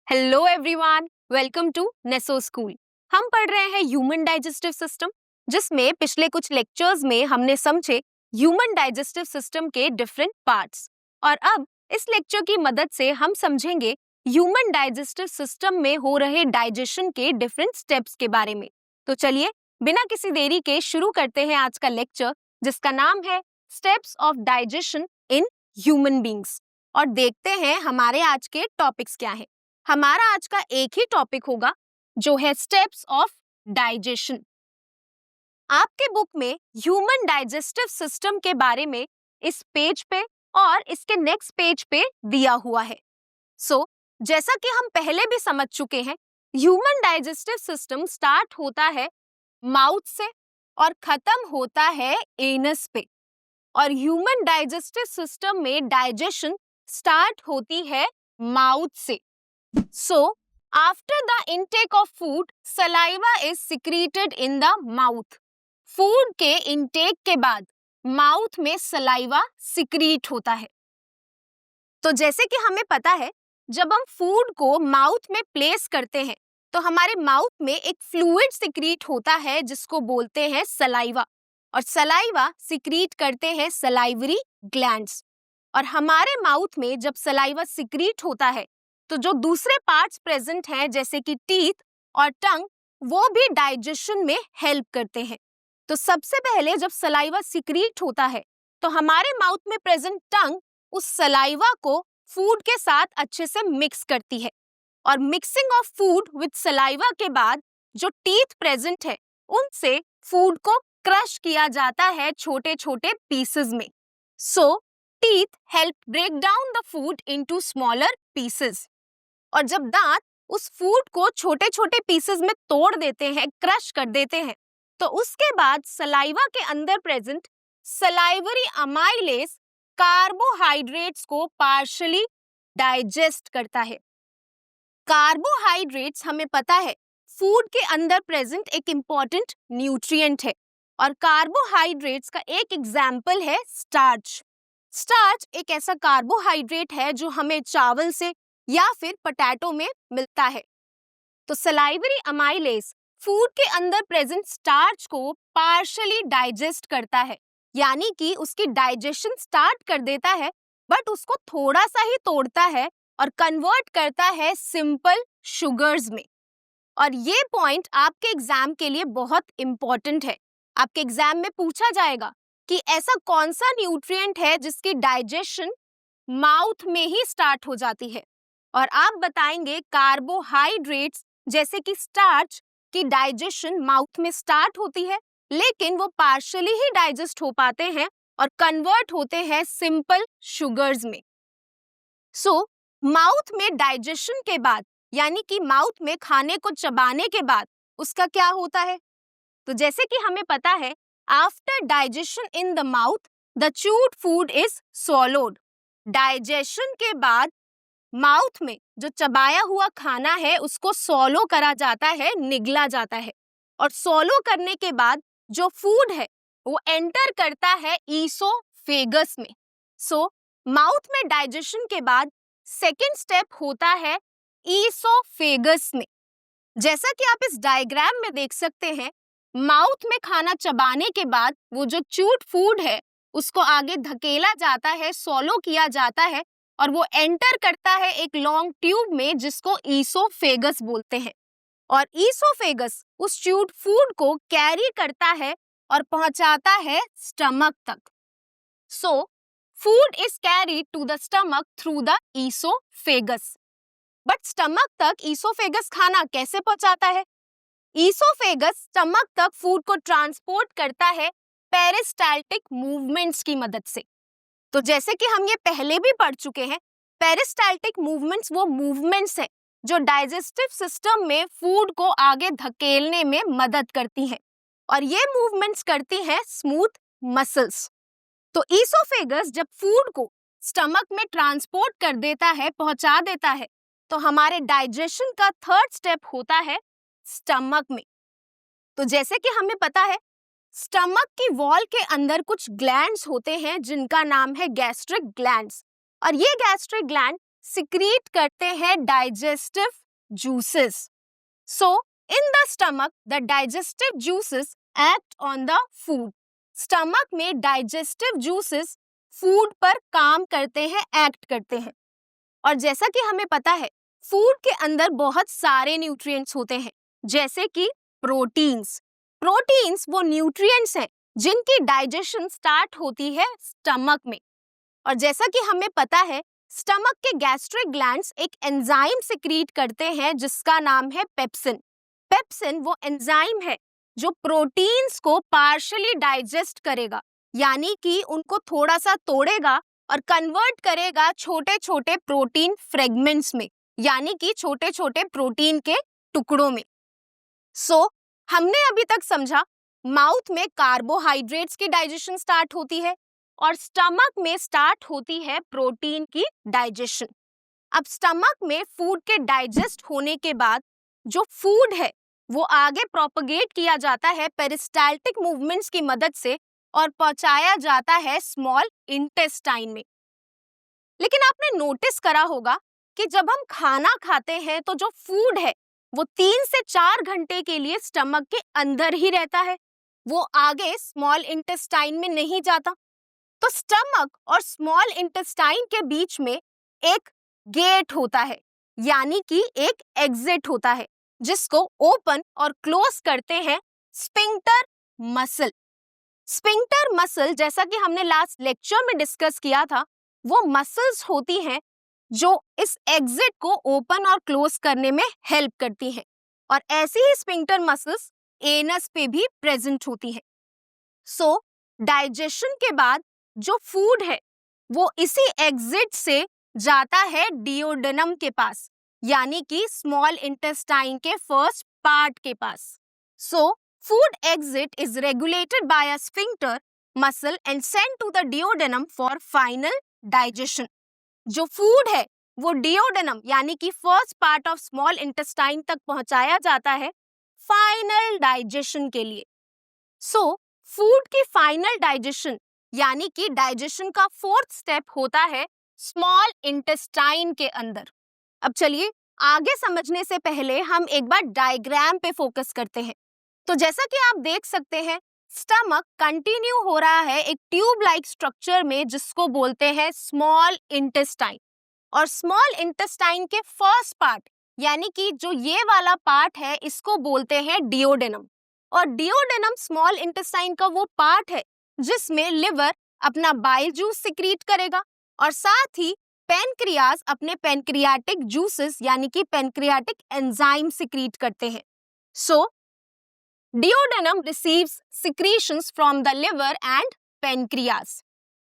Hello everyone, welcome to Neso school. हम पढ़ रहे हैं ह्यूमन डाइजेस्टिव सिस्टम, जिसमें पिछले कुछ लेक्चर्स में हमने समझे ह्यूमन डाइजेस्टिव सिस्टम के डिफरेंट पार्ट्स। और अब इस लेक्चर की मदद से हम समझेंगे ह्यूमन डाइजेस्टिव सिस्टम में हो रहे डाइजेशन के डिफरेंट स्टेप्स के बारे में। तो चलिए बिना किसी देरी के शुरू करते हैं आज का लेक्चर, जिसका नाम है steps of digestion in human beings. और देखते हैं हमारे आज के टॉपिक्स क्या हैं। हमारा आज का एक ही टॉपिक होगा, जो है स्टेप्स ऑफ डाइजेशन। आपके बुक में ह्यूमन डाइजेस्टिव सिस्टम के बारे में इस पेज पे और इसके नेक्स्ट पेज पे दिया हुआ है। जैसा कि हम पहले भी समझ चुके हैं, ह्यूमन डाइजेस्टिव सिस्टम स्टार्ट होता है माउथ से और खत्म होता है एनस पे। और ह्यूमन डाइजेस्टिव सिस्टम में डाइजेशन स्टार्ट होती है माउथ से। So, after the intake of food, saliva is secreted in the mouth. Food के intake के बाद माउथ में सलाइवा सिक्रीट होता है। तो जैसे कि हमें पता है, जब हम फूड को माउथ में प्लेस करते हैं तो हमारे माउथ में एक फ्लूइड सिक्रीट होता है जिसको बोलते हैं सलाइवा। और सलाइवा सिक्रीट करते हैं सलाइवरी ग्लैंड्स। और हमारे माउथ में जब सलाइवा सिक्रीट होता है तो जो दूसरे पार्ट्स प्रेजेंट हैं, जैसे कि टीथ और टंग, वो भी डाइजेशन में हेल्प करते हैं। तो सबसे पहले जब सलाइवा सिक्रीट होता है तो हमारे माउथ में प्रेजेंट टंग उस सलाइवा को फूड के साथ अच्छे से मिक्स करती है। और mixing of food with saliva के बाद जो टीथ प्रेजेंट है, उनसे फूड को क्रश किया जाता है छोटे छोटे पीसेस में। Teeth help break down the food into smaller pieces. और जब दांत उस फूड को छोटे छोटे पीसेस में तोड़ देते हैं, क्रश कर देते हैं, तो उसके बाद सलाइवा के अंदर प्रेजेंट सलाइवरी अमाइलेज कार्बोहाइड्रेट्स को पार्शियली डाइजेस्ट करता है। कार्बोहाइड्रेट्स हमें पता है फूड के अंदर प्रेजेंट एक इंपॉर्टेंट न्यूट्रिएंट है। और कार्बोहाइड्रेट्स का एक एग्जाम्पल है स्टार्च। स्टार्च एक ऐसा कार्बोहाइड्रेट है जो हमें चावल से या फिर पोटैटो में मिलता है। तो सलाइवरी अमाइलेज फूड के अंदर प्रेजेंट स्टार्च को पार्शियली डाइजेस्ट करता है, यानी कि उसकी डाइजेशन स्टार्ट कर देता है, बट उसको थोड़ा सा ही तोड़ता है और कन्वर्ट करता है सिंपल शुगर्स में। और ये पॉइंट आपके एग्जाम के लिए बहुत इंपॉर्टेंट है। आपके एग्जाम में पूछा जाएगा कि ऐसा कौन सा न्यूट्रिएंट है जिसकी डाइजेशन माउथ में ही स्टार्ट हो जाती है। और आप बताएंगे कार्बोहाइड्रेट्स जैसे कि स्टार्च की डाइजेशन माउथ में स्टार्ट होती है, लेकिन वो पार्शियली ही डाइजेस्ट हो पाते हैं और कन्वर्ट होते हैं सिंपल शुगर्स में। माउथ में डाइजेशन के बाद, यानी कि माउथ में खाने को चबाने के बाद उसका क्या होता है? तो जैसे कि हमें पता है, after digestion in the mouth the chewed food is swallowed. Digestion के बाद माउथ में जो चबाया हुआ खाना है उसको स्वॉलो करा जाता है, निगला जाता है। और स्वॉलो करने के बाद जो फूड है वो एंटर करता है ईसोफेगस में। माउथ में डाइजेशन के बाद सेकेंड स्टेप होता है ईसोफेगस में। जैसा कि आप इस डायग्राम में देख सकते हैं, माउथ में खाना चबाने के बाद वो जो च्यूड फूड है उसको आगे धकेला जाता है, स्वॉलो किया जाता है, और वो एंटर करता है एक लॉन्ग ट्यूब में जिसको ईसोफेगस बोलते हैं। और ईसोफेगस उस च्यूड फूड को कैरी करता है और पहुंचाता है स्टमक तक। Food is carried to the stomach through the oesophagus. But stomach तक ईसोफेगस खाना कैसे पहुंचाता है? ईसोफेगस स्टमक तक फूड को ट्रांसपोर्ट करता है पेरिस्टाल्टिक मूवमेंट्स की मदद से। तो जैसे कि हम ये पहले भी पढ़ चुके हैं, पेरिस्टाल्टिक मूवमेंट्स वो मूवमेंट्स हैं जो डाइजेस्टिव सिस्टम में फूड को आगे धकेलने में मदद करती हैं। और ये मूवमेंट्स करती हैं स्मूथ मसल्स। तो ईसोफेगस जब फूड को स्टमक में ट्रांसपोर्ट कर देता है, पहुंचा देता है, तो हमारे डाइजेशन का थर्ड स्टेप होता है स्टमक में। तो जैसे कि हमें पता है, स्टमक की वॉल के अंदर कुछ ग्लैंड्स होते हैं जिनका नाम है गैस्ट्रिक ग्लैंड्स। और ये गैस्ट्रिक ग्लैंड सिक्रीट करते हैं digestive juices. So in the stomach the digestive juices act on the food. Stomach में डाइजेस्टिव जूसेस फूड पर काम करते हैं, एक्ट करते हैं. और जैसा कि हमें पता है फूड के अंदर बहुत सारे न्यूट्रिएंट्स होते हैं, जैसे कि प्रोटीन्स. प्रोटीन्स वो न्यूट्रिएंट्स हैं जिनकी डाइजेशन स्टार्ट होती है स्टमक में. और जैसा कि हमें पता है स्टमक के गैस्ट्रिक ग्लैंड्स एक एंजाइम सिक्रीट करते हैं जिसका नाम है पेप्सिन. पेप्सिन वो एंजाइम है जो प्रोटीन्स को पार्शियली डाइजेस्ट करेगा, यानी कि उनको थोड़ा सा तोड़ेगा और कन्वर्ट करेगा छोटे छोटे प्रोटीन फ्रेगमेंट्स में, यानी कि छोटे छोटे प्रोटीन के टुकड़ों में. सो हमने अभी तक समझा माउथ में कार्बोहाइड्रेट्स की डाइजेशन स्टार्ट होती है और स्टमक में स्टार्ट होती है प्रोटीन की डाइजेशन. अब स्टमक में फूड के डाइजेस्ट होने के बाद जो फूड है वो आगे प्रोपगेट किया जाता है पेरिस्टाल्टिक मूवमेंट्स की मदद से और पहुंचाया जाता है स्मॉल इंटेस्टाइन में. लेकिन आपने नोटिस करा होगा कि जब हम खाना खाते हैं तो जो फूड है वो 3 से 4 घंटे के लिए स्टमक के अंदर ही रहता है, वो आगे स्मॉल इंटेस्टाइन में नहीं जाता. तो स्टमक और स्मॉल इंटेस्टाइन के बीच में एक गेट होता है, यानी कि एक एग्जिट होता है जिसको ओपन और क्लोज करते हैं स्फिंक्टर मसल. स्फिंक्टर मसल, जैसा कि हमने लास्ट लेक्चर में डिस्कस किया था, वो मसल्स होती हैं जो इस एग्जिट को ओपन और क्लोज करने में हेल्प करती हैं. और ऐसी ही स्फिंक्टर मसल्स एनस पे भी प्रेजेंट होती हैं. सो डाइजेशन के बाद जो फूड है वो इसी एग्जिट से जाता है डिओडेनम के पास, यानी कि स्मॉल इंटेस्टाइन के फर्स्ट पार्ट के पास. सो food exit is regulated by a sphincter muscle and sent to the duodenum for final digestion. जो फूड है वो डिओडेनम यानी कि first part of small intestine तक पहुंचाया जाता है फाइनल डाइजेशन के लिए. सो फूड की फाइनल डाइजेशन यानी कि डाइजेशन का 4th स्टेप होता है स्मॉल इंटेस्टाइन के अंदर. अब चलिए आगे समझने से पहले हम एक बार डायग्राम पे फोकस करते हैं. तो जैसा कि आप देख सकते हैं स्टमक कंटिन्यू हो रहा है एक ट्यूब लाइक स्ट्रक्चर में जिसको बोलते हैं स्मॉल इंटेस्टाइन. और स्मॉल इंटेस्टाइन के फर्स्ट पार्ट यानी कि जो ये वाला पार्ट है इसको बोलते हैं डिओडेनम. और डिओडेनम स्मॉल इंटेस्टाइन का वो पार्ट है जिसमें लिवर अपना बाइल जूस सिक्रीट करेगा और साथ ही पेनक्रियाज अपने पेनक्रियाटिक जूसेस यानी कि पेनक्रियाटिक एंजाइम सिक्रीट करते हैं. सो Duodenum receives secretions from the liver and pancreas.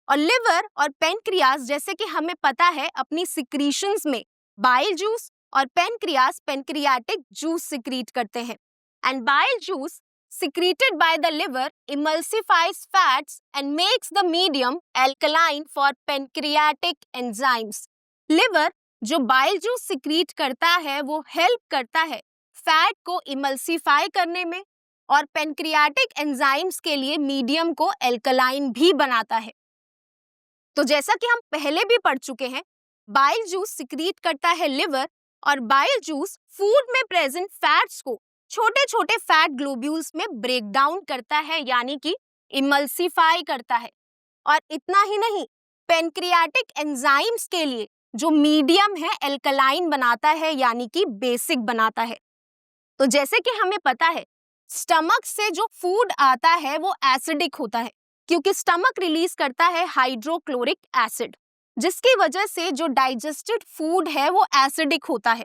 और लिवर और पेनक्रियाज जैसे कि हमें पता है अपनी सिक्रीशंस में बाइल जूस और पेनक्रियाज पेनक्रियाटिक जूस सिक्रीट करते हैं. And bile juice secreted by the liver emulsifies fats and makes the medium alkaline for pancreatic enzymes. Liver जो बाइल जूस सिक्रीट करता है वो हेल्प करता है फैट को इमल्सिफाई करने में और पेनक्रियाटिक एंजाइम्स के लिए मीडियम को एल्कलाइन भी बनाता है. तो जैसा कि हम पहले भी पढ़ चुके हैं बाइल जूस सिक्रीट करता है लिवर और बाइल जूस फूड में प्रेजेंट फैट्स को छोटे छोटे फैट ग्लोब्यूल्स में ब्रेक डाउन करता है यानी कि इमल्सिफाई करता है. और इतना ही नहीं पेनक्रियाटिक एंजाइम्स के लिए जो मीडियम है एल्कलाइन बनाता है यानी कि बेसिक बनाता है. तो जैसे कि हमें पता है स्टमक से जो फूड आता है वो एसिडिक होता है क्योंकि स्टमक रिलीज करता है हाइड्रोक्लोरिक एसिड, जिसकी वजह से जो डाइजेस्टेड फूड है वो एसिडिक होता है.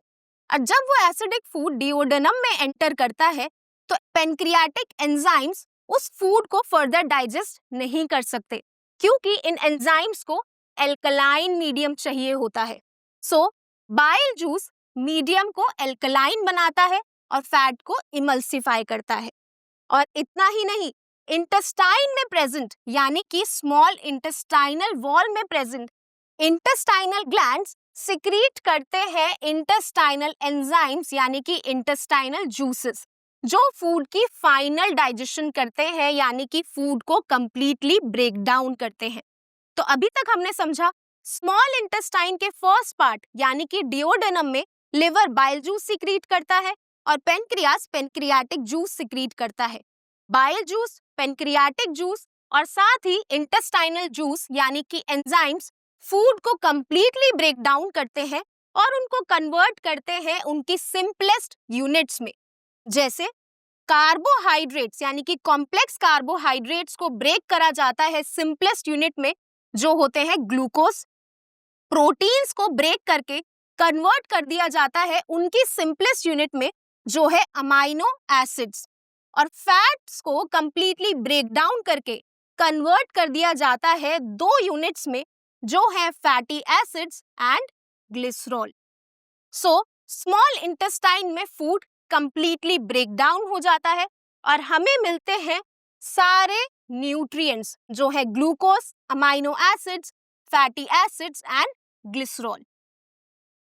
और जब वो एसिडिक फूड डिओडेनम में एंटर करता है तो पेनक्रियाटिक एंजाइम्स उस फूड को फर्दर डाइजेस्ट नहीं कर सकते क्योंकि इन एंजाइम्स को एल्कलाइन मीडियम चाहिए होता है. सो बाइल जूस मीडियम को एल्कलाइन बनाता है और फैट को इमल्सिफाई करता है. और इतना ही नहीं इंटेस्टाइन में प्रेजेंट यानी कि स्मॉल इंटेस्टाइनल वॉल में प्रेजेंट इंटेस्टाइनल ग्लैंड्स सिक्रीट करते हैं इंटेस्टाइनल एंजाइम्स यानी कि इंटेस्टाइनल जूसेस जो फूड की फाइनल डाइजेशन करते हैं यानी कि फूड को कंप्लीटली ब्रेक डाउन करते हैं. तो अभी तक हमने समझा स्मॉल इंटेस्टाइन के फर्स्ट पार्ट यानी कि डिओडेनम में लिवर बाइल जूस सीक्रेट करता है और पेनक्रियास पेनक्रियाटिक जूस सीक्रेट करता है। बाइल जूस, पेनक्रियाटिक जूस और साथ ही इंटेस्टाइनल जूस यानी कि एंजाइम्स फूड को कंप्लीटली ब्रेक डाउन करते हैं और उनको कन्वर्ट करते हैं उनकी सिंपलेस्ट यूनिट्स में। जैसे कार्बोहाइड्रेट्स यानी कि कॉम्प्लेक्स कार्बोहाइड्रेट्स को ब्रेक करा जाता है सिंपलेस्ट यूनिट में जो होते हैं ग्लूकोज। प्रोटीन्स को ब्रेक करके कन्वर्ट कर दिया जाता है उनकी सिंपलेस्ट यूनिट में जो है अमाइनो एसिड्स। और फैट्स को कंप्लीटली ब्रेक डाउन करके कन्वर्ट कर दिया जाता है दो यूनिट्स में जो है fatty acids and glycerol. So small intestine में फूड कंप्लीटली ब्रेक डाउन हो जाता है और हमें मिलते हैं सारे न्यूट्रिएंट्स जो है glucose, amino acids, fatty acids and glycerol.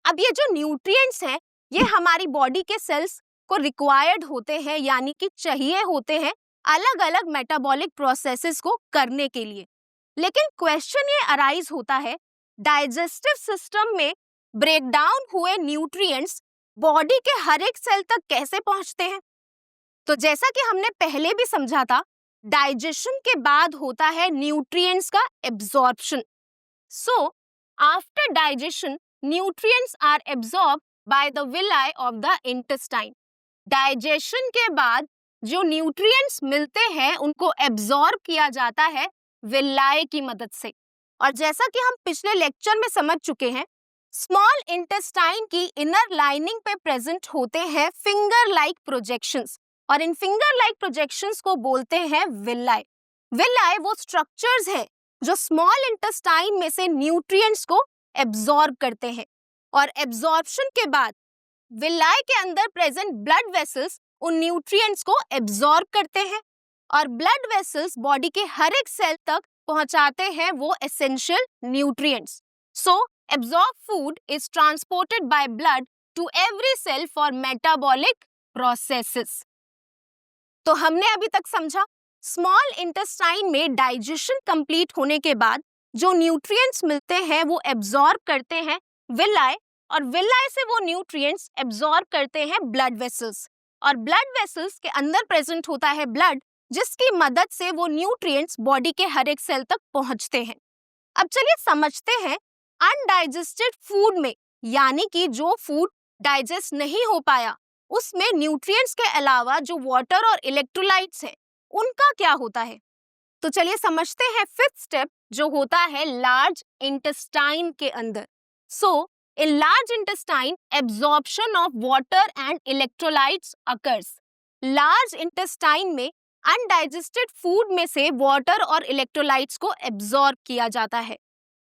अब ये जो न्यूट्रिएंट्स हैं ये हमारी बॉडी के सेल्स को रिक्वायर्ड होते हैं यानी कि चाहिए होते हैं अलग अलग मेटाबॉलिक प्रोसेसेस को करने के लिए। लेकिन क्वेश्चन ये अराइज होता है डाइजेस्टिव सिस्टम में ब्रेक डाउन हुए न्यूट्रिएंट्स बॉडी के हर एक सेल तक कैसे पहुंचते हैं। तो जैसा कि हमने पहले भी समझा था, डाइजेशन के बाद होता है न्यूट्रिएंट्स का absorption. So after digestion nutrients are absorb by the villi of the intestine. Digestion के बाद जो न्यूट्रिएंट्स मिलते हैं उनको एब्जॉर्ब किया जाता है विलाई की मदद से। और जैसा कि हम पिछले लेक्चर में समझ चुके हैं, स्मॉल इंटेस्टाइन की इनर लाइनिंग पे प्रेजेंट होते हैं फिंगर लाइक प्रोजेक्शंस और इन फिंगर लाइक प्रोजेक्शंस को बोलते हैं विलाई। विलाई वो स्ट्रक्चर्स हैं जो स्मॉल इंटेस्टाइन में से न्यूट्रिएंट्स को एब्जॉर्ब करते हैं और एब्जॉर्प्शन के बाद विलाई के अंदर प्रेजेंट ब्लड वेसल्स उन न्यूट्रिएंट्स को एब्जॉर्ब करते हैं और ब्लड वेसल्स बॉडी के हर एक सेल तक पहुंचाते हैं वो essential nutrients. So absorbed food is transported by blood to every cell for metabolic processes। तो हमने अभी तक समझा स्मॉल इंटेस्टाइन में डाइजेशन कंप्लीट होने के बाद जो न्यूट्रिएंट्स मिलते हैं वो एब्जॉर्ब करते हैं विलाई और विलाई से वो न्यूट्रिएंट्स एब्जॉर्ब करते हैं ब्लड वेसल्स और ब्लड वेसल्स के अंदर प्रेजेंट होता है ब्लड जिसकी मदद से वो न्यूट्रिएंट्स बॉडी के हर एक सेल तक पहुंचते हैं। अब चलिए समझते हैं अनडाइजेस्टेड फूड में यानी कि जो फूड डाइजेस्ट नहीं हो पाया उसमें न्यूट्रिएंट्स के अलावा जो वाटर और इलेक्ट्रोलाइट्स हैं उनका क्या होता है। तो चलिए समझते हैं फिफ्थ स्टेप जो होता है लार्ज इंटेस्टाइन के अंदर। So in large intestine absorption of water and electrolytes occurs. Large intestine में अनडाइजेस्टेड फूड में से वाटर और इलेक्ट्रोलाइट्स को एब्जॉर्ब किया जाता है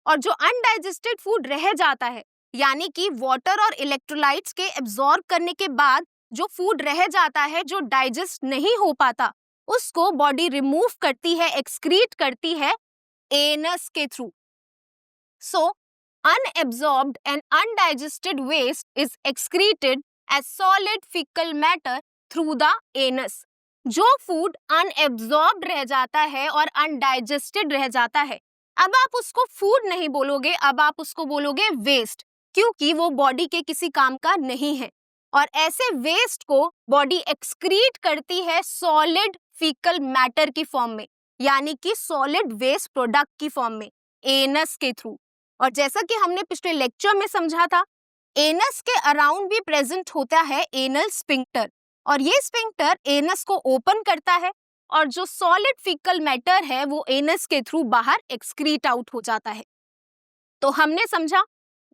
और जो अनडाइजेस्टेड फूड रह जाता है यानी कि वाटर और इलेक्ट्रोलाइट्स के एब्जॉर्ब करने के बाद जो फूड रह जाता है जो डाइजेस्ट नहीं हो पाता उसको बॉडी रिमूव करती है, एक्सक्रीट करती है एनस के थ्रू। So unabsorbed and undigested waste is excreted as solid faecal matter through the anus. जो फूड अनएब्जॉर्ब्ड रह जाता है और अनडाइजेस्टेड रह जाता है अब आप उसको फूड नहीं बोलोगे, अब आप उसको बोलोगे वेस्ट, क्योंकि वो बॉडी के किसी काम का नहीं है और ऐसे वेस्ट को बॉडी एक्सक्रीट करती है सॉलिड फीकल मैटर की फॉर्म में यानी कि सॉलिड वेस्ट प्रोडक्ट की फॉर्म में एनस के थ्रू। और जैसा कि हमने पिछले लेक्चर में समझा था एनस के अराउंड भी प्रेजेंट होता है एनल स्फिंक्टर और ये स्फिंक्टर एनस को ओपन करता है और जो सॉलिड फीकल मैटर है वो एनस के थ्रू बाहर एक्सक्रीट आउट हो जाता है। तो हमने समझा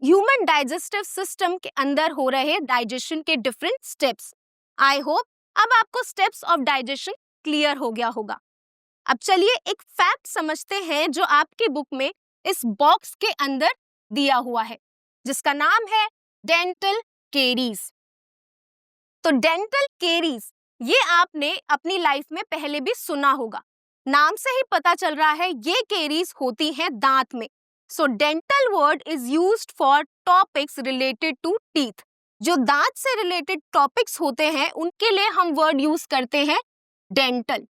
ह्यूमन डाइजेस्टिव सिस्टम के अंदर हो रहे डाइजेशन के डिफरेंट स्टेप्स। आई होप अब आपको स्टेप्स ऑफ डाइजेशन क्लियर हो गया होगा। अब चलिए एक फैक्ट समझते हैं जो आपकी बुक में इस बॉक्स के अंदर दिया हुआ है जिसका नाम है डेंटल केरीज। तो डेंटल केरीज ये आपने अपनी लाइफ में पहले भी सुना होगा, नाम से ही पता चल रहा है ये केरीज होती हैं दांत में। So dental word is used for topics related to teeth. जो दांत से रिलेटेड टॉपिक्स होते हैं उनके लिए हम वर्ड यूज करते हैं डेंटल।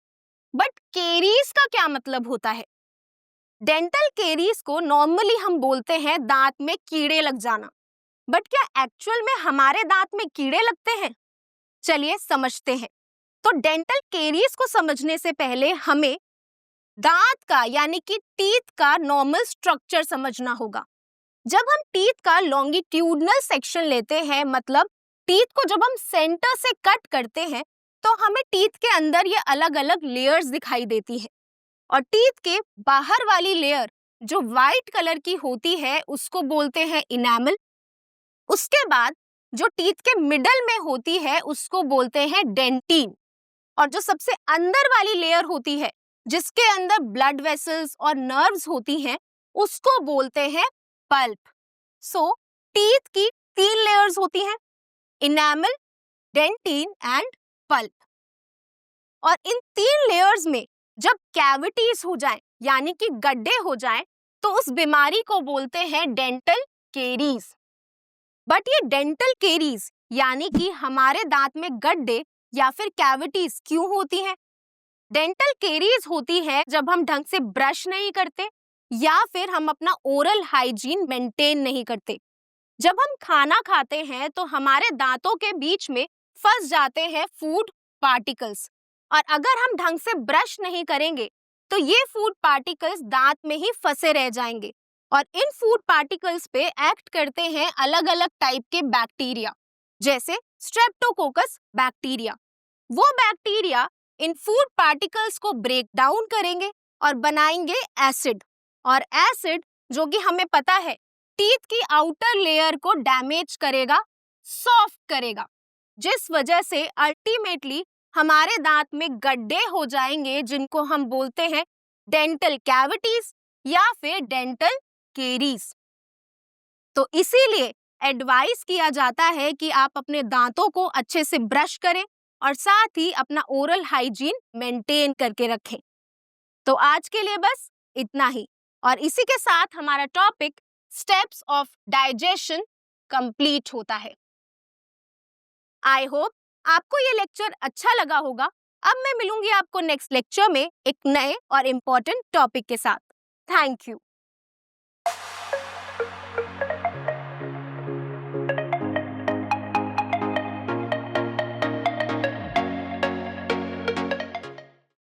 बट केरीज का क्या मतलब होता है? डेंटल केरीज को नॉर्मली हम बोलते हैं दांत में कीड़े लग जाना, बट क्या एक्चुअल में हमारे दांत में कीड़े लगते हैं? चलिए समझते हैं। तो डेंटल केरीज को समझने से पहले हमें दांत का यानी कि टीथ का नॉर्मल स्ट्रक्चर समझना होगा। जब हम टीथ का लॉन्गिट्यूडनल सेक्शन लेते हैं, मतलब टीथ को जब हम सेंटर से कट करते हैं, तो हमें टीथ के अंदर ये अलग अलग लेयर्स दिखाई देती है। और टीथ के बाहर वाली लेयर जो वाइट कलर की होती है उसको बोलते हैं इनेमल। उसके बाद जो टीथ के मिडल में होती है उसको बोलते हैं डेंटिन। और जो सबसे अंदर वाली लेयर होती है जिसके अंदर ब्लड वेसल्स और नर्व्स होती हैं उसको बोलते हैं पल्प। सो टीथ की 3 लेयर्स होती हैं, इनेमल, डेंटिन एंड पल्प। और इन 3 लेयर्स में जब कैविटीज हो जाएं यानी कि गड्ढे हो जाएं तो उस बीमारी को बोलते हैं डेंटल केरीज। बट ये डेंटल केरीज यानी कि हमारे दांत में गड्ढे या फिर कैविटीज क्यों होती हैं? डेंटल केरीज होती है जब हम ढंग से ब्रश नहीं करते या फिर हम अपना ओरल हाइजीन मेंटेन नहीं करते। जब हम खाना खाते हैं तो हमारे दांतों के बीच में फंस जाते हैं फूड पार्टिकल्स, और अगर हम ढंग से ब्रश नहीं करेंगे तो ये फूड पार्टिकल्स दांत में ही फंसे रह जाएंगे। और इन फूड पार्टिकल्स पे एक्ट करते हैं अलग अलग टाइप के बैक्टीरिया, जैसे स्ट्रेप्टोकोकस बैक्टीरिया। वो बैक्टीरिया इन फूड पार्टिकल्स को ब्रेक डाउन करेंगे और बनाएंगे एसिड। और एसिड जो कि हमें पता है टीथ की आउटर लेयर को डैमेज करेगा, सॉफ्ट करेगा, जिस वजह से अल्टीमेटली हमारे दांत में गड्ढे हो जाएंगे जिनको हम बोलते हैं डेंटल कैविटीज या फिर डेंटल केरीज। तो इसीलिए एडवाइस किया जाता है कि आप अपने दांतों को अच्छे से ब्रश करें और साथ ही अपना ओरल हाइजीन मेंटेन करके रखें। तो आज के लिए बस इतना ही, और इसी के साथ हमारा topic steps of digestion complete होता है। आई होप आपको ये लेक्चर अच्छा लगा होगा। अब मैं मिलूंगी आपको नेक्स्ट लेक्चर में एक नए और इम्पोर्टेंट टॉपिक के साथ। Thank you.